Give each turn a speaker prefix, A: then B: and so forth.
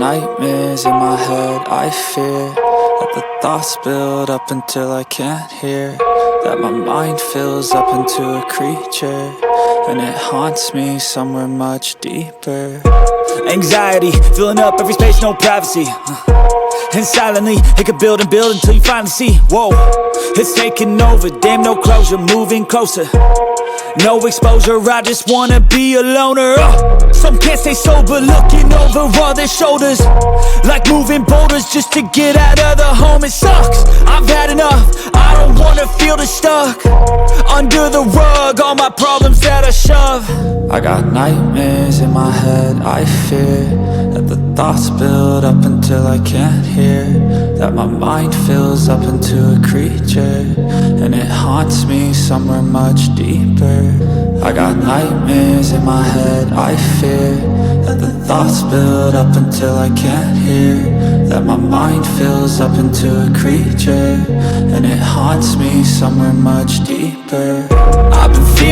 A: nightmares in my head, I fear that the thoughts build up until I can't hear, that my mind fills up into a creature, and it haunts me somewhere much deeper.
B: Anxiety, filling up every space, no privacy. And silently, it could build and build until you finally see, whoa, it's taking over, damn no closure, moving closer. No exposure, I just wanna be a loner. Some can't stay sober, looking over all their shoulders, like moving boulders just to get out of the home. It sucks, I've had enough, I don't wanna feel the stuck under the rug, all my problems that I shove.
A: I got nightmares in my head, I fear that the thoughts build up until I can't hear, that my mind fills up into a creature, and it haunts me somewhere much deeper. I got nightmares in my head, I fear that the thoughts build up until I can't hear, that my mind fills up into a creature, and it haunts me somewhere much deeper. I've been feeling